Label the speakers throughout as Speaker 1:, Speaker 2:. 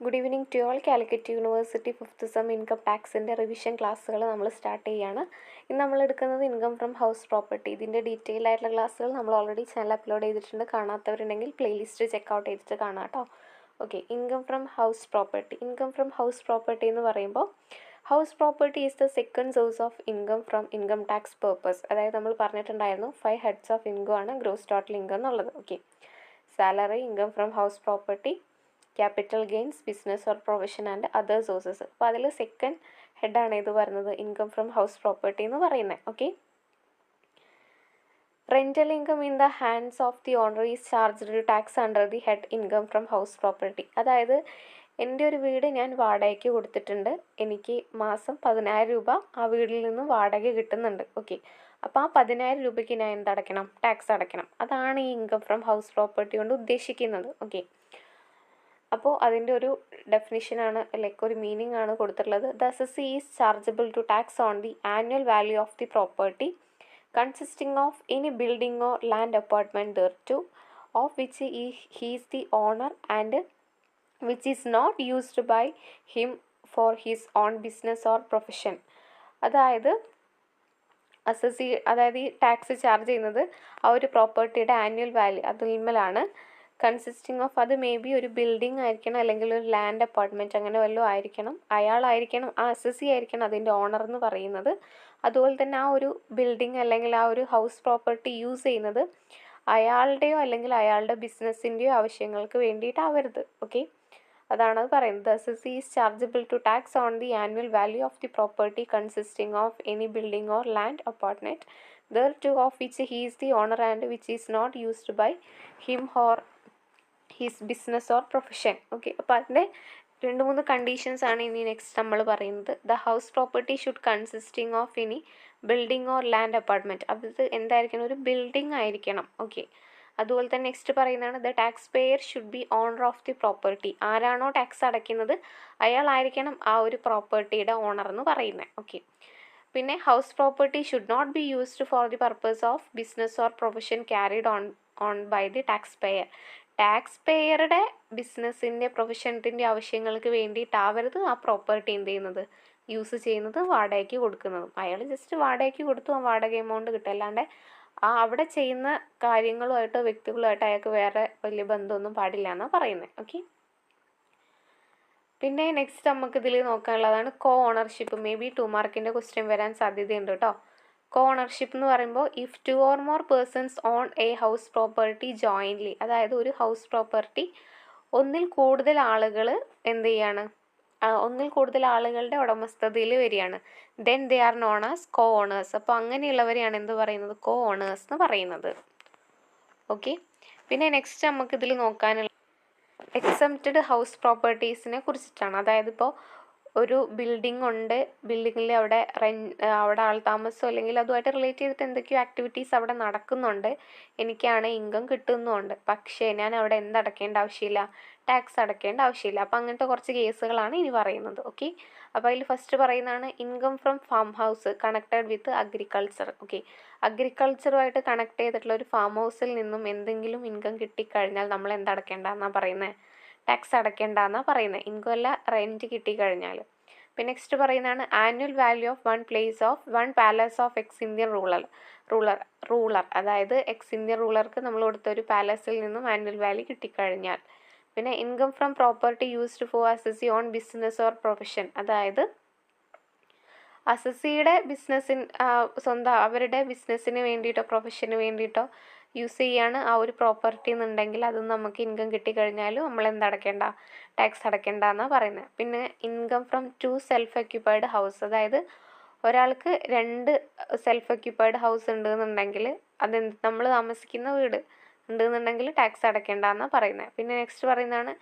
Speaker 1: Good evening to all. Calicut university fifth sem income ടാക്സിൻ്റെ revision ക്ലാസ്സുകൾ നമ്മൾ സ്റ്റാർട്ട് ചെയ്യുകയാണ്. ഇന്ന് നമ്മൾ എടുക്കുന്നത് ഇൻകം ഫ്രം ഹൗസ് പ്രോപ്പർട്ടി. ഇതിൻ്റെ ഡീറ്റെയിൽ ആയിട്ടുള്ള ക്ലാസ്സുകൾ നമ്മൾ ഓൾറെഡി ചാനൽ അപ്ലോഡ് ചെയ്തിട്ടുണ്ട്. കാണാത്തവരുണ്ടെങ്കിൽ പ്ലേലിസ്റ്റ് ചെക്കൗട്ട് ചെയ്തിട്ട് കാണാം കേട്ടോ. Okay, income from house property. Income from house property എന്ന് പറയുമ്പോൾ house property is the second source of income from income tax purpose. അതായത് നമ്മൾ പറഞ്ഞിട്ടുണ്ടായിരുന്നു 5 ഹെഡ്സ് ഓഫ് ഇൻകം ആണ് ഗ്രോസ് ടോട്ടൽ ഇൻകം എന്നുള്ളത്. Okay, salary, income from house property, capital gains, business or profession and other sources. അപ്പോൾ അതിൽ second ഹെഡാണ് ഇത് പറയുന്നത് income from house property എന്ന് പറയുന്നത്. Okay, rental income in the hands of the owner is charged tax under the head income from house property. അതായത് എൻ്റെ ഒരു വീട് ഞാൻ വാടകയ്ക്ക് കൊടുത്തിട്ടുണ്ട്. എനിക്ക് മാസം 10,000 രൂപ ആ വീട്ടിൽ നിന്ന് വാടക കിട്ടുന്നുണ്ട്. ഓക്കെ, അപ്പോൾ ആ 10,000 രൂപയ്ക്ക് ഞാൻ എന്തടയ്ക്കണം? ടാക്സ് അടയ്ക്കണം. അതാണ് ഈ ഇൻകം ഫ്രം ഹൗസ് പ്രോപ്പർട്ടി കൊണ്ട് ഉദ്ദേശിക്കുന്നത്. ഓക്കെ, അപ്പോൾ അതിൻ്റെ ഒരു ഡെഫിനിഷനാണ്, ലൈക്ക് ഒരു മീനിങ് ആണ് കൊടുത്തിട്ടുള്ളത്. The assessee is chargeable to tax on the annual value of the property consisting of any building or land appurtenant thereto of which he is the owner and which is not used by him for his own business or profession. അതായത് assessee, അതായത് ഈ tax charge ചെയ്യുന്നത് ആ ഒരു പ്രോപ്പർട്ടിയുടെ annual value അതിന്മേലാണ്. Consisting of, അത് may be ഒരു ബിൽഡിംഗ് ആയിരിക്കണം, അല്ലെങ്കിൽ ഒരു ലാൻഡ് അപ്പാർട്ട്മെൻറ്റ്, അങ്ങനെ വല്ലതും ആയിരിക്കണം. അയാളായിരിക്കണം, ആ അസസി ആയിരിക്കണം അതിൻ്റെ ഓണർ എന്ന് പറയുന്നത്. അതുപോലെ തന്നെ ആ ഒരു ബിൽഡിംഗ് അല്ലെങ്കിൽ ആ ഒരു ഹൗസ് പ്രോപ്പർട്ടി യൂസ് ചെയ്യുന്നത് അയാളുടെയോ അല്ലെങ്കിൽ അയാളുടെ ബിസിനസ്സിൻ്റെയോ ആവശ്യങ്ങൾക്ക് വേണ്ടിയിട്ടാവരുത്. ഓക്കെ, അതാണ് അത് പറയുന്നത്. The assessee is chargeable to tax on the annual value of the property consisting of any building or land apartment thereto of which he is the owner and which is not used by him or his business or profession. Okay, അപ്പോൾ അതിൻ്റെ 2-3 conditions ആണ് ഇനി next നമ്മൾ പറയുന്നത്. The house property should consisting of any building or land apartment. അത് എന്തായിരിക്കണം? ഒരു building ആയിരിക്കണം. ഓക്കെ, അതുപോലെ തന്നെ നെക്സ്റ്റ് പറയുന്നതാണ് the taxpayer should be owner of the property. ആരാണോ ടാക്സ് അടയ്ക്കുന്നത് അയാളായിരിക്കണം ആ ഒരു പ്രോപ്പർട്ടിയുടെ ഓണർ എന്ന് പറയുന്നത്. ഓക്കെ, പിന്നെ house property should not be used for the purpose of business or profession carried on by the tax payer. Tax പേയറുടെ ബിസിനസ്സിൻ്റെ പ്രൊഫഷൻ്റെ ആവശ്യങ്ങൾക്ക് വേണ്ടിയിട്ടാവരുത് ആ പ്രോപ്പർട്ടി എന്ത് ചെയ്യുന്നത്, യൂസ് ചെയ്യുന്നത്, വാടകയ്ക്ക് കൊടുക്കുന്നതും. അയാൾ ജസ്റ്റ് വാടകയ്ക്ക് കൊടുത്തു, ആ വാടക എമൗണ്ട് കിട്ടും. അല്ലാണ്ട് ആ അവിടെ ചെയ്യുന്ന കാര്യങ്ങളുമായിട്ടോ വ്യക്തികളുമായിട്ടോ അയാൾക്ക് വേറെ വലിയ ബന്ധമൊന്നും പാടില്ല എന്നാണ് പറയുന്നത്. ഓക്കെ, പിന്നെ നെക്സ്റ്റ് നമുക്ക് ഇതിൽ നോക്കാനുള്ളതാണ് കോ ഓണർഷിപ്പ്. മേ ബി 2 മാർക്കിൻ്റെ ക്വസ്റ്റ്യൻ വരാൻ സാധ്യതയുണ്ട് കേട്ടോ. കോ ഓണർഷിപ്പ് എന്ന് പറയുമ്പോൾ if 2 or more persons on A house property jointly, അതായത് ഒരു ഹൗസ് പ്രോപ്പർട്ടി ഒന്നിൽ കൂടുതൽ ആളുകൾ എന്ത് ചെയ്യാണ്, ഒന്നിൽ കൂടുതൽ ആളുകളുടെ ഉടമസ്ഥതയിൽ വരികയാണ്. Then they are known as co owners. അപ്പോൾ അങ്ങനെയുള്ളവരെയാണ് എന്ത് പറയുന്നത്? കോ ഓണേഴ്സ് എന്ന് പറയുന്നത്. ഓക്കെ, പിന്നെ നെക്സ്റ്റ് നമുക്കിതിൽ നോക്കാനുള്ള എക്സംപ്റ്റഡ് ഹൗസ് പ്രോപ്പർട്ടീസിനെ കുറിച്ചിട്ടാണ്. അതായത് ഇപ്പോൾ ഒരു ബിൽഡിംഗ് ഉണ്ട്, ബിൽഡിങ്ങിൽ അവിടെ അവിടെ ആൾ താമസം അല്ലെങ്കിൽ അതുമായിട്ട് റിലേറ്റ് ചെയ്തിട്ട് എന്തൊക്കെയോ ആക്ടിവിറ്റീസ് അവിടെ നടക്കുന്നുണ്ട്, എനിക്കാണ് ഇൻകം കിട്ടുന്നുമുണ്ട്. പക്ഷേ ഞാൻ അവിടെ എന്തടയ്ക്കേണ്ട ആവശ്യമില്ല? ടാക്സ് അടയ്ക്കേണ്ട ആവശ്യമില്ല. അപ്പോൾ അങ്ങനത്തെ കുറച്ച് കേസുകളാണ് ഇനി പറയുന്നത്. ഓക്കെ, അപ്പോൾ അതിൽ ഫസ്റ്റ് പറയുന്നതാണ് income from farm house connected with agriculture. Okay, അഗ്രികൾച്ചറുമായിട്ട് കണക്ട് ചെയ്തിട്ടുള്ള ഒരു ഫാം ഹൗസിൽ നിന്നും എന്തെങ്കിലും ഇൻകം കിട്ടിക്കഴിഞ്ഞാൽ നമ്മൾ എന്തടയ്ക്കേണ്ടെന്നാണ് പറയുന്നത്? ടാക്സ് അടയ്ക്കേണ്ടെന്നാണ് പറയുന്നത്. ഇൻകം അല്ല, റെൻറ്റ് കിട്ടിക്കഴിഞ്ഞാൽ. പിന്നെ നെക്സ്റ്റ് പറയുന്നതാണ് annual value of one palace of X Indian ruler. അതായത് എക്സ് ഇന്ത്യൻ റൂളർക്ക് നമ്മൾ കൊടുത്ത ഒരു പാലസിൽ നിന്നും ആനുവൽ വാല്യൂ കിട്ടിക്കഴിഞ്ഞാൽ. പിന്നെ income from property used for assessee on business or profession. അതായത് അസസിയുടെ സ്വന്തം അവരുടെ ബിസിനസ്സിന് വേണ്ടിയിട്ടോ പ്രൊഫഷന് വേണ്ടിയിട്ടോ യൂസ് ചെയ്യാണ് ആ ഒരു പ്രോപ്പർട്ടി എന്നുണ്ടെങ്കിൽ അത് നമുക്ക് ഇൻകം കിട്ടിക്കഴിഞ്ഞാലും നമ്മൾ എന്തടയ്ക്കേണ്ട? ടാക്സ് അടയ്ക്കേണ്ട എന്നാണ് പറയുന്നത്. പിന്നെ income from 2 self occupied house. അതായത് ഒരാൾക്ക് 2 സെൽഫ് ഒക്യുപ്പൈഡ് ഹൗസ് ഉണ്ടെന്നുണ്ടെങ്കിൽ നമ്മൾ താമസിക്കുന്ന വീട് ഉണ്ടെന്നുണ്ടെങ്കിൽ ടാക്സ് അടയ്ക്കേണ്ട എന്നാണ് പറയുന്നത്. പിന്നെ നെക്സ്റ്റ് പറയുന്നതാണ്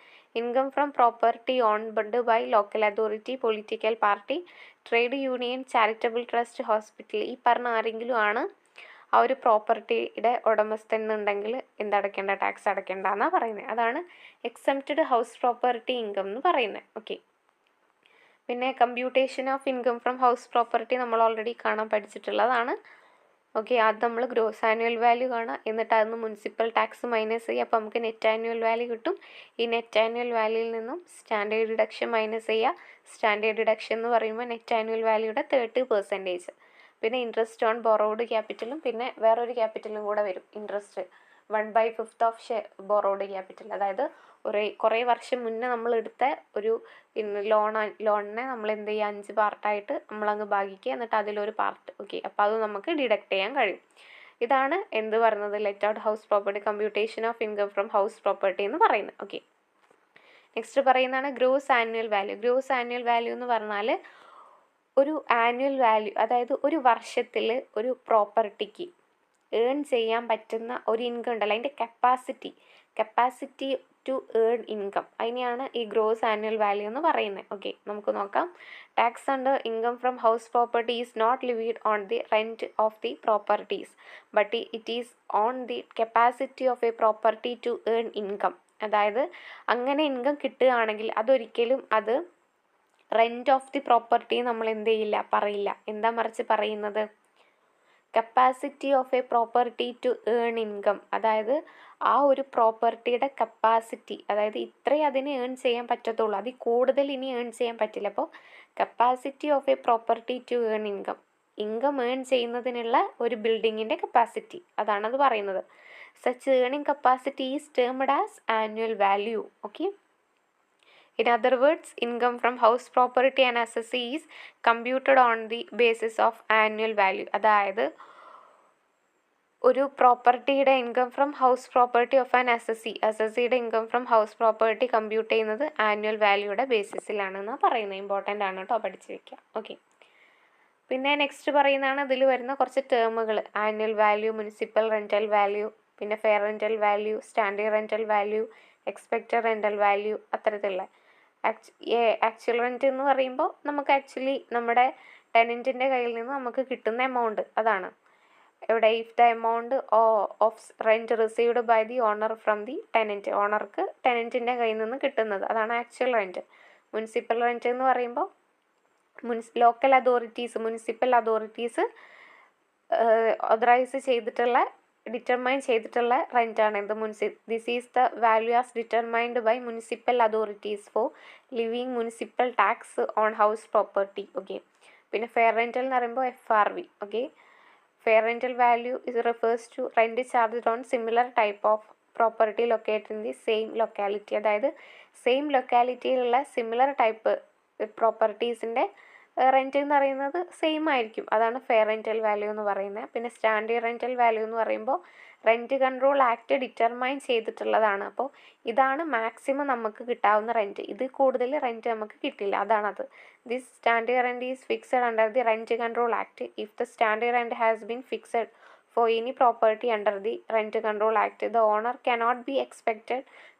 Speaker 1: income from property owned by local authority, political party, trade union, charitable trust, hospital. ഈ പറഞ്ഞ ആരെങ്കിലും ആണ് ആ ഒരു പ്രോപ്പർട്ടിയുടെ ഉടമസ്ഥൻ എന്നുണ്ടെങ്കിൽ എന്തടയ്ക്കേണ്ട? ടാക്സ് അടയ്ക്കേണ്ട എന്നാണ് പറയുന്നത്. അതാണ് എക്സംപ്റ്റഡ് ഹൗസ് പ്രോപ്പർട്ടി ഇൻകം എന്ന് പറയുന്നത്. ഓക്കെ, പിന്നെ computation of income from house property നമ്മൾ ഓൾറെഡി പഠിച്ചിട്ടുള്ളതാണ്. ഓക്കെ, അത് നമ്മൾ ഗ്രോസ് ആനുവൽ വാല്യൂ കാണാം. എന്നിട്ട് അതിന് മുനിസിപ്പൽ ടാക്സ് മൈനസ് ചെയ്യുക. അപ്പോൾ നമുക്ക് നെറ്റ് ആനുവൽ വാല്യൂ കിട്ടും. ഈ നെറ്റ് ആനുവൽ വാല്യൂയിൽ നിന്നും സ്റ്റാൻഡേർഡ് ഡിഡക്ഷൻ മൈനസ് ചെയ്യുക. സ്റ്റാൻഡേർഡ് ഡിഡക്ഷൻ എന്ന് പറയുമ്പോൾ നെറ്റ് ആനുവൽ വാല്യൂയുടെ 30%. പിന്നെ ഇൻട്രസ്റ്റ് ഓൺ ബൊറോഡ് ക്യാപിറ്റലും പിന്നെ വേറൊരു ക്യാപിറ്റലും കൂടെ വരും. Interest 1/5 of ബൊറോഡ് capital. അതായത് കുറേ വർഷം മുന്നേ നമ്മൾ എടുത്ത ഒരു ലോണിനെ നമ്മൾ എന്ത് ചെയ്യുക, 5 പാർട്ടായിട്ട് നമ്മളങ്ങ് ഭാഗിക്കുക. എന്നിട്ട് അതിലൊരു പാർട്ട്. ഓക്കെ, അപ്പോൾ അത് നമുക്ക് ഡിഡക്റ്റ് ചെയ്യാൻ കഴിയും. ഇതാണ് എന്ത് പറയുന്നത്, let out house property, computation of income from house property എന്ന് പറയുന്നത്. ഓക്കെ, നെക്സ്റ്റ് പറയുന്നതാണ് gross annual value. Gross annual value എന്ന് പറഞ്ഞാൽ ഒരു ആനുവൽ വാല്യൂ, അതായത് ഒരു വർഷത്തിൽ ഒരു പ്രോപ്പർട്ടിക്ക് ഏൺ ചെയ്യാൻ പറ്റുന്ന ഒരു ഇൻകം ഉണ്ടല്ലോ, അതിൻ്റെ കപ്പാസിറ്റി ടു ഏൺ ഇൻകം, അതിനെയാണ് ഈ ഗ്രോസ് ആനുവൽ വാല്യൂ എന്ന് പറയുന്നത്. ഓക്കെ, നമുക്ക് നോക്കാം. Tax under income from house property is not levied on the rent of the properties but it is on the capacity of a property to earn income. അതായത് അങ്ങനെ income കിട്ടുകയാണെങ്കിൽ അതൊരിക്കലും അത് rent of the property നമ്മൾ എന്ത് ചെയ്യില്ല, പറയില്ല. എന്താ മറിച്ച് പറയുന്നത്, capacity of a property to earn income. അതായത് ആ ഒരു പ്രോപ്പർട്ടിയുടെ കപ്പാസിറ്റി, അതായത് ഇത്രയും അതിന് ഏൺ ചെയ്യാൻ പറ്റത്തുള്ളൂ, അതിൽ കൂടുതൽ ഇനി ഏൺ ചെയ്യാൻ പറ്റില്ല. അപ്പോൾ capacity of a property to earn income earn ചെയ്യുന്നതിനുള്ള ഒരു ബിൽഡിങ്ങിൻ്റെ കപ്പാസിറ്റി, അതാണത് പറയുന്നത്. Such earning capacity is termed as annual value. Okay, in other words, income from house property and assessee is computed on the basis of annual value. അതായത് ഒരു പ്രോപ്പർട്ടിയുടെ income from house property of an അസസിയുടെ income from house property compute ചെയ്യുന്നത് annual വാല്യൂയുടെ ബേസിസിലാണെന്ന് പറയുന്നത്. Important ആണ് കേട്ടോ, പഠിച്ചു വെക്കുക. ഓക്കെ, പിന്നെ നെക്സ്റ്റ് പറയുന്നതാണ് ഇതിൽ വരുന്ന കുറച്ച് ടേമുകൾ. Annual value, municipal rental value, പിന്നെ fair rental value, standard rental value, expected rental value, അത്തരത്തിലുള്ള. ആക്ച്വൽ റെൻറ്റ് എന്ന് പറയുമ്പോൾ നമുക്ക് ആക്ച്വലി നമ്മുടെ ടെനൻറ്റിൻ്റെ കയ്യിൽ നിന്ന് നമുക്ക് കിട്ടുന്ന എമൗണ്ട്, അതാണ് ഇവിടെ. If the amount of rent received by the owner from the tenant, ഓണർക്ക് ടെനൻറ്റിൻ്റെ കയ്യിൽ നിന്ന് കിട്ടുന്നത്, അതാണ് ആക്ച്വൽ റെൻറ്റ്. മുനിസിപ്പൽ റെൻറ്റ് എന്ന് പറയുമ്പോൾ local authorities, municipal authorities authorise ചെയ്തിട്ടുള്ള, ഡിറ്റർമൈൻ ചെയ്തിട്ടുള്ള റെൻ്റാണ് എന്ത്, this is the value as determined by municipal authorities for levying municipal tax on house property. Okay, പിന്നെ ഫെയർ റെൻ്റൽ എന്ന് പറയുമ്പോൾ FRV. Okay, fair rental value is refers to rent charged on similar type of property located in the same locality. അതായത് same ലൊക്കാലിറ്റിയിലുള്ള similar type പ്രോപ്പർട്ടീസിൻ്റെ rent എന്ന് പറയുന്നത് same ആയിരിക്കും, അതാണ് ഫെയർ റെൻ്റൽ വാല്യൂ എന്ന് പറയുന്നത്. പിന്നെ സ്റ്റാൻഡേർഡ് റെൻ്റൽ വാല്യൂ എന്ന് പറയുമ്പോൾ റെൻറ്റ് കൺട്രോൾ ആക്ട് ഡിറ്റർമൈൻ ചെയ്തിട്ടുള്ളതാണ്. അപ്പോൾ ഇതാണ് മാക്സിമം നമുക്ക് കിട്ടാവുന്ന റെൻറ്റ്, ഇത് കൂടുതൽ റെൻറ്റ് നമുക്ക് കിട്ടില്ല, അതാണത്. This standard rent is fixed under the rent control act. If the standard rent has been fixed for any property under the Rent Control Act, the owner cannot be expected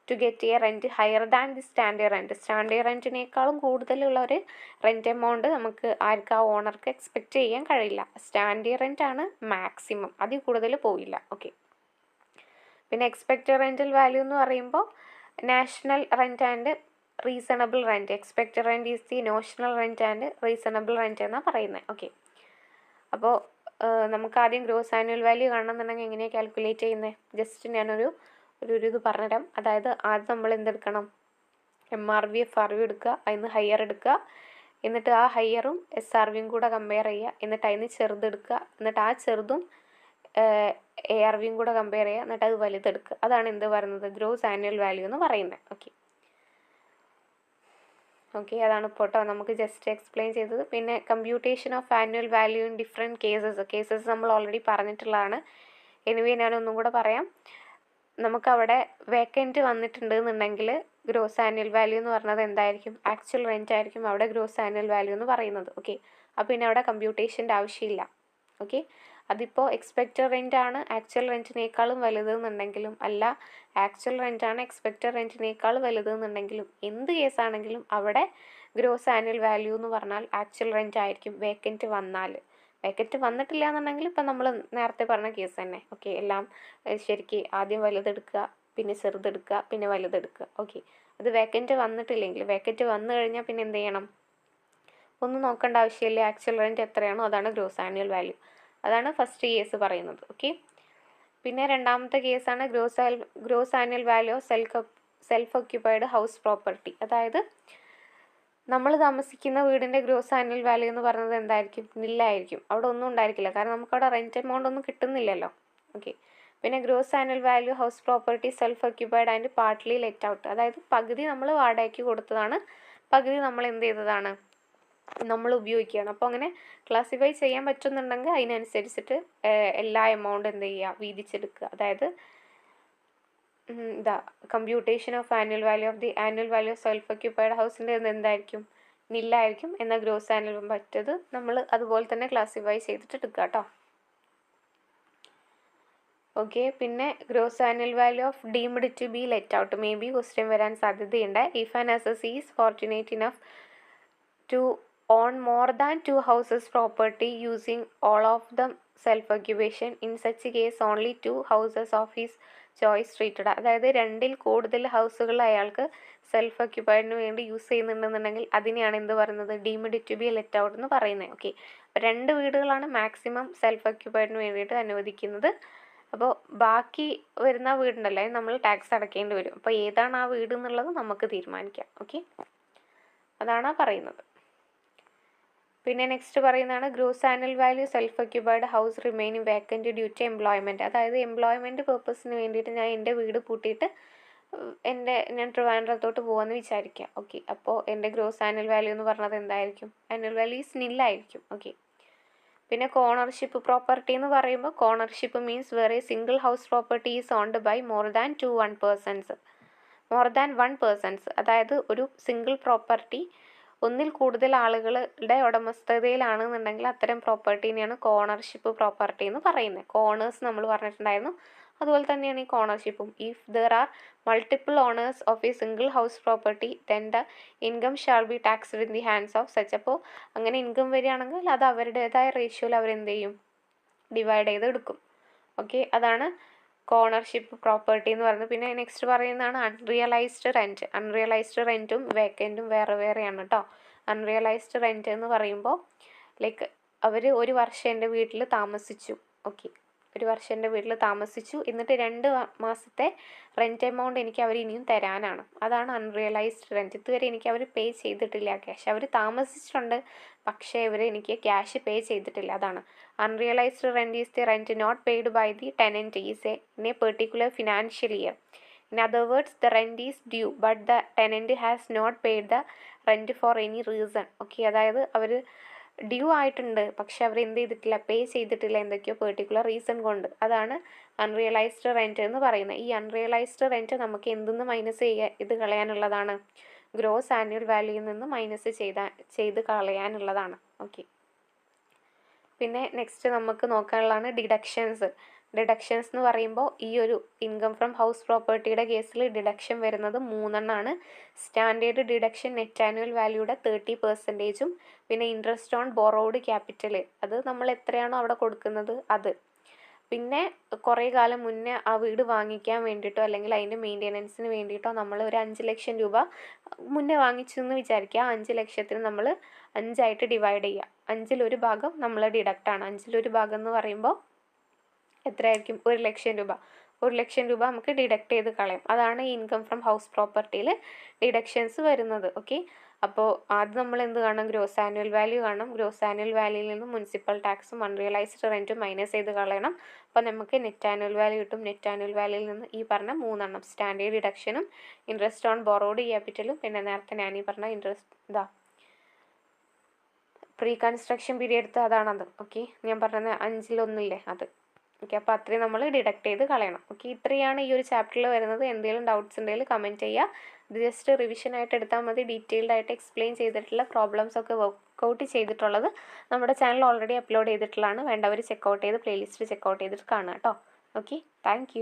Speaker 1: to get a rent higher than the standard rent. Standard റെൻറ്റിനേക്കാളും കൂടുതലുള്ള ഒരു rent amount നമുക്ക് ആർക്ക്, ആ ഓണർക്ക് expect ചെയ്യാൻ കഴിയില്ല. Standard rent ആണ് maximum, അതിൽ കൂടുതൽ പോയില്ല. ഓക്കെ, പിന്നെ എക്സ്പെക്റ്റഡ് റെൻ്റൽ വാല്യൂ എന്ന് പറയുമ്പോൾ national rent and reasonable rent. Expected rent is the notional rent and reasonable rent എന്നാണ് പറയുന്നത്. ഓക്കെ, അപ്പോൾ നമുക്ക് ആദ്യം ഗ്രോസ് ആനുവൽ വാല്യൂ കാണണമെന്നുണ്ടെങ്കിൽ എങ്ങനെയാണ് കാൽക്കുലേറ്റ് ചെയ്യുന്നത്, ജസ്റ്റ് ഞാനൊരു ഇത് പറഞ്ഞുതരാം. അതായത് ആദ്യം നമ്മൾ എന്തെടുക്കണം, MRV FRV എടുക്കുക, അതിന് ഹയർ എടുക്കുക, എന്നിട്ട് ആ ഹയറും SRVയും കൂടെ കമ്പയർ ചെയ്യുക, എന്നിട്ട് അതിന് ചെറുതെടുക്കുക, എന്നിട്ട് ആ ചെറുതും ARVയും കൂടെ കമ്പയർ ചെയ്യുക, എന്നിട്ട് അത് വലുതെടുക്കുക. അതാണ് എന്ത് പറയുന്നത്, ഗ്രോസ് ആനുവൽ വാല്യൂ എന്ന് പറയുന്നത്. ഓക്കെ, അതാണ് ഇപ്പോൾ കേട്ടോ നമുക്ക് ജസ്റ്റ് എക്സ്പ്ലെയിൻ ചെയ്തത്. പിന്നെ computation of annual value in different cases നമ്മൾ ഓൾറെഡി പറഞ്ഞിട്ടുള്ളതാണ്. എനിവേ ഞാനൊന്നും കൂടെ പറയാം. നമുക്കവിടെ വേക്കൻറ്റ് വന്നിട്ടുണ്ട് എന്നുണ്ടെങ്കിൽ ഗ്രോസ് ആനുവൽ വാല്യൂ എന്ന് പറഞ്ഞത് എന്തായിരിക്കും, ആക്ച്വൽ റെൻറ്റ് ആയിരിക്കും അവിടെ ഗ്രോസ് ആനുവൽ വാല്യൂ എന്ന് പറയുന്നത്. ഓക്കെ, അപ്പോൾ പിന്നെ അവിടെ കമ്പ്യൂട്ടേഷൻ്റെ ആവശ്യമില്ല. ഓക്കെ, അതിപ്പോൾ എക്സ്പെക്റ്റഡ് റെൻ്റ് ആണ് ആക്ച്വൽ റെൻറ്റിനേക്കാളും വലുത് എന്നുണ്ടെങ്കിലും, അല്ല ആക്ച്വൽ റെൻ്റാണ് എക്സ്പെക്റ്റഡ് റെൻറ്റിനേക്കാൾ വലുത് എന്നുണ്ടെങ്കിലും, എന്ത് കേസാണെങ്കിലും അവിടെ ഗ്രോസ് ആനുവൽ വാല്യൂ എന്ന് പറഞ്ഞാൽ ആക്ച്വൽ റെൻ്റ് ആയിരിക്കും വേക്കൻറ്റ് വന്നാൽ. വേക്കൻറ്റ് വന്നിട്ടില്ല എന്നുണ്ടെങ്കിൽ ഇപ്പം നമ്മൾ നേരത്തെ പറഞ്ഞ കേസ് തന്നെ. ഓക്കെ, എല്ലാം ശരിക്ക് ആദ്യം വലുതെടുക്കുക, പിന്നെ ചെറുതെടുക്കുക, പിന്നെ വലുതെടുക്കുക. ഓക്കെ, അത് വേക്കൻറ്റ് വന്നിട്ടില്ലെങ്കിൽ, വേക്കൻറ്റ് വന്നു കഴിഞ്ഞാൽ പിന്നെ എന്ത് ചെയ്യണം, ഒന്നും നോക്കേണ്ട ആവശ്യമില്ല, ആക്ച്വൽ റെൻറ്റ് എത്രയാണോ അതാണ് ഗ്രോസ് ആനുവൽ വാല്യൂ. അതാണ് ഫസ്റ്റ് കേസ് പറയുന്നത്. ഓക്കെ, പിന്നെ രണ്ടാമത്തെ കേസാണ് gross annual value of self occupied house property. അതായത് നമ്മൾ താമസിക്കുന്ന വീടിൻ്റെ ഗ്രോസ് ആനുവൽ വാല്യൂ എന്ന് പറയുന്നത് എന്തായിരിക്കും? നില്ലായിരിക്കും. അവിടെ ഒന്നും ഉണ്ടായിരിക്കില്ല, കാരണം നമുക്കവിടെ റെൻറ്റ് എമൗണ്ട് ഒന്നും കിട്ടുന്നില്ലല്ലോ. ഓക്കെ, പിന്നെ gross annual value house property self occupied and partly let out. അതായത് പകുതി നമ്മൾ വാടകയ്ക്ക് കൊടുത്തതാണ്, പകുതി നമ്മൾ എന്ത് ചെയ്തതാണ്, നമ്മൾ ഉപയോഗിക്കുകയാണ്. അപ്പോൾ അങ്ങനെ ക്ലാസിഫൈ ചെയ്യാൻ പറ്റുന്നുണ്ടെങ്കിൽ അതിനനുസരിച്ചിട്ട് എല്ലാ എമൗണ്ട് എന്ത് ചെയ്യുക, വീതിച്ചെടുക്കുക. അതായത് computation of annual value of self occupied ഹൗസിൻ്റെ എന്തായിരിക്കും? നില്ലായിരിക്കും. എന്നാൽ ഗ്രോസ് ആനുവൽ മറ്റത് നമ്മൾ അതുപോലെ തന്നെ ക്ലാസിഫൈ ചെയ്തിട്ട് എടുക്കുക കേട്ടോ. ഓക്കെ, പിന്നെ gross annual value of deemed to be let out may be question വരാൻ സാധ്യതയുണ്ട്. If an assessee is fortunate enough to own more than 2 houses property using all of them self occupation, in such case only 2 houses of his choice treated. അതായത് 2ൽ കൂടുതൽ ഹൗസുകൾ അയാൾക്ക് self ഒക്യുപ്പൈഡിന് വേണ്ടി use ചെയ്യുന്നുണ്ടെന്നുണ്ടെങ്കിൽ അതിനെയാണ് എന്ത് പറയുന്നത്? Deemed to be let out എന്ന് പറയുന്നത്. Okay, 2 വീടുകളാണ് മാക്സിമം സെൽഫ് ഒക്യുപ്പൈഡിന് വേണ്ടിയിട്ട് അനുവദിക്കുന്നത്. അപ്പോൾ ബാക്കി വരുന്ന വീടുണ്ടല്ലോ, നമ്മൾ ടാക്സ് അടയ്ക്കേണ്ടി വരും. അപ്പോൾ ഏതാണ് ആ വീട് എന്നുള്ളത് നമുക്ക് തീരുമാനിക്കാം. ഓക്കെ, അതാണ് പറയുന്നത്. പിന്നെ നെക്സ്റ്റ് പറയുന്നതാണ് gross annual value self occupied house remaining vacant due to employment. അതായത് എംപ്ലോയ്മെൻറ്റ് പർപ്പസിന് വേണ്ടിയിട്ട് ഞാൻ എൻ്റെ വീട് പൂട്ടിയിട്ട് ഞാൻ ട്രിവാൻഡ്രത്തോട്ട് പോകാമെന്ന് വിചാരിക്കാം. ഓക്കെ, അപ്പോൾ എൻ്റെ ഗ്രോസ് ആനുവൽ വാല്യൂ എന്ന് പറഞ്ഞത് എന്തായിരിക്കും? Annual value നില്ലായിരിക്കും. ഓക്കെ, പിന്നെ കോണർഷിപ്പ് പ്രോപ്പർട്ടി എന്ന് പറയുമ്പോൾ co-ownership means where a single house property is owned by more than 1 persons. അതായത് ഒരു സിംഗിൾ പ്രോപ്പർട്ടി ഒന്നിൽ കൂടുതൽ ആളുകളുടെ ഉടമസ്ഥതയിലാണെന്നുണ്ടെങ്കിൽ അത്തരം പ്രോപ്പർട്ടീനെയാണ് കോണർഷിപ്പ് പ്രോപ്പർട്ടി എന്ന് പറയുന്നത്. കോണേഴ്സ് നമ്മൾ പറഞ്ഞിട്ടുണ്ടായിരുന്നു, അതുപോലെ തന്നെയാണ് ഈ കോണർഷിപ്പും. If there are multiple owners of a single house property then the income shall be taxed in the hands of such. അപ്പോൾ അങ്ങനെ ഇൻകം വരികയാണെങ്കിൽ അത് അവരുടേതായ റേഷ്യോയിൽ അവരെന്ത് ചെയ്യും? ഡിവൈഡ് ചെയ്ത് എടുക്കും. ഓക്കെ, അതാണ് കോണർഷിപ്പ് പ്രോപ്പർട്ടി എന്ന് പറയുന്നത്. പിന്നെ നെക്സ്റ്റ് പറയുന്നതാണ് അൺറിയലൈസ്ഡ് റെൻറ്റും വേക്കൻറ്റും വേറെ വേറെയാണ് കേട്ടോ. അൺറിയലൈസ്ഡ് റെൻറ്റ് എന്ന് പറയുമ്പോൾ ലൈക്ക് അവർ 1 വർഷം എൻ്റെ വീട്ടിൽ താമസിച്ചു. ഓക്കെ, 1 വർഷം എൻ്റെ വീട്ടിൽ താമസിച്ചു, എന്നിട്ട് 2 മാസത്തെ റെൻറ്റ് എമൗണ്ട് എനിക്ക് അവർ ഇനിയും തരാനാണ്. അതാണ് അൺറിയലൈസ്ഡ് റെൻറ്റ്. ഇതുവരെ എനിക്ക് അവർ പേ ചെയ്തിട്ടില്ല ക്യാഷ്. അവർ താമസിച്ചിട്ടുണ്ട്, പക്ഷേ ഇവർ എനിക്ക് ക്യാഷ് പേ ചെയ്തിട്ടില്ല. അതാണ് unrealised rent is the rent not paid by the tenant is in a particular financial year. In other words the rent is due but the tenant has not paid the rent for any reason. Okay, അതായത് അവർ due ആയിട്ടുണ്ട്, പക്ഷെ അവർ എന്ത് ചെയ്തിട്ടില്ല? പേ ചെയ്തിട്ടില്ല, എന്തൊക്കെയോ particular reason കൊണ്ട്. അതാണ് അൺറിയലൈസ്ഡ് റെൻറ്റ് എന്ന് പറയുന്നത്. ഈ അൺറിയലൈസ്ഡ് റെൻറ്റ് നമുക്ക് എന്തെന്ന് മൈനസ് ഇത് കളയാനുള്ളതാണ്? ഗ്രോസ് ആനുവൽ വാല്യൂയിൽ നിന്ന് മൈനസ് ചെയ്ത് കളയാനുള്ളതാണ്. ഓക്കെ, പിന്നെ നെക്സ്റ്റ് നമുക്ക് നോക്കാനുള്ളതാണ് ഡിഡക്ഷൻസ് എന്ന് പറയുമ്പോൾ ഈ ഒരു ഇൻകം ഫ്രം ഹൗസ് പ്രോപ്പർട്ടിയുടെ കേസിൽ ഡിഡക്ഷൻ വരുന്നത് 3 എണ്ണമാണ്. സ്റ്റാൻഡേർഡ് ഡിഡക്ഷൻ നെറ്റ് ആനുവൽ വാല്യൂയുടെ 30%, പിന്നെ ഇൻട്രസ്റ്റ് ഓൺ ബോറോഡ് ക്യാപിറ്റൽ, അത് നമ്മൾ എത്രയാണോ അവിടെ കൊടുക്കുന്നത് അത്. പിന്നെ കുറേ കാലം മുന്നേ ആ വീട് വാങ്ങിക്കാൻ വേണ്ടിയിട്ടോ അല്ലെങ്കിൽ അതിൻ്റെ മെയിൻ്റെനൻസിന് വേണ്ടിയിട്ടോ നമ്മൾ ഒരു 5 ലക്ഷം രൂപ മുന്നേ വാങ്ങിച്ചു എന്ന് വിചാരിക്കുക. 5 ലക്ഷത്തിന് നമ്മൾ 5 ഡിവൈഡ് ചെയ്യുക. 5-1 ഭാഗം നമ്മൾ ഡിഡക്റ്റാണ്. 5-1 ഭാഗം എന്ന് പറയുമ്പോൾ എത്രയായിരിക്കും? 1 ലക്ഷം രൂപ. 1 ലക്ഷം രൂപ നമുക്ക് ഡിഡക്റ്റ് ചെയ്ത് കളയും. അതാണ് ഈ ഇൻകം ഫ്രം ഹൗസ് പ്രോപ്പർട്ടിയിൽ ഡിഡക്ഷൻസ് വരുന്നത്. ഓക്കെ, അപ്പോൾ ആദ്യം നമ്മൾ എന്ത് കാണണം? ഗ്രോസ് ആനുവൽ വാല്യൂ കാണണം. ഗ്രോസ് ആനുവൽ വാല്യൂയിൽ നിന്ന് മുനിസിപ്പൽ ടാക്സും അൺറിയലൈസ്ഡ് റെൻറ്റും മൈനസ് ചെയ്ത് കളയണം. അപ്പോൾ നമുക്ക് നെറ്റ് ആനുവൽ വാല്യൂ കിട്ടും. നെറ്റ് ആനുവൽ വാല്യൂയിൽ നിന്ന് ഈ പറഞ്ഞ 3 എണ്ണം, സ്റ്റാൻഡേർഡ് ഡിഡക്ഷനും ഇൻട്രസ്റ്റ് ഓൺ ബോറോഡ് ക്യാപിറ്റലും പിന്നെ നേരത്തെ ഞാൻ ഈ പറഞ്ഞ ഇൻട്രസ്റ്റ് പ്രീ കൺസ്ട്രക്ഷൻ പീരിയഡ് അതാണത്. ഓക്കെ, ഞാൻ പറഞ്ഞത് 5-1 അത്. ഓക്കെ, അപ്പോൾ അത്രയും നമ്മൾ ഡിഡക്റ്റ് ചെയ്ത് കളയണം. ഓക്കെ, ഇത്രയാണ് ഈ ഒരു ചാപ്റ്ററിൽ വരുന്നത്. എന്തെങ്കിലും ഡൗട്ട്സ് ഉണ്ടെങ്കിൽ കമൻറ്റ് ചെയ്യുക. ഇത് ജസ്റ്റ് റിവിഷനായിട്ട് എടുത്താൽ മതി. ഡീറ്റെയിൽഡ് ആയിട്ട് എക്സ്പ്ലെയിൻ ചെയ്തിട്ടുള്ള പ്രോബ്ലംസ് ഒക്കെ വർക്കൗട്ട് ചെയ്തിട്ടുള്ളത് നമ്മുടെ ചാനൽ ഓൾറെഡി അപ്ലോഡ് ചെയ്തിട്ടുള്ളതാണ്. വേണ്ടവർ ചെക്കൗട്ട് ചെയ്ത് പ്ലേലിസ്റ്റ് ചെക്കൗട്ട് ചെയ്തിട്ട് കാണുക കേട്ടോ. Okay, thank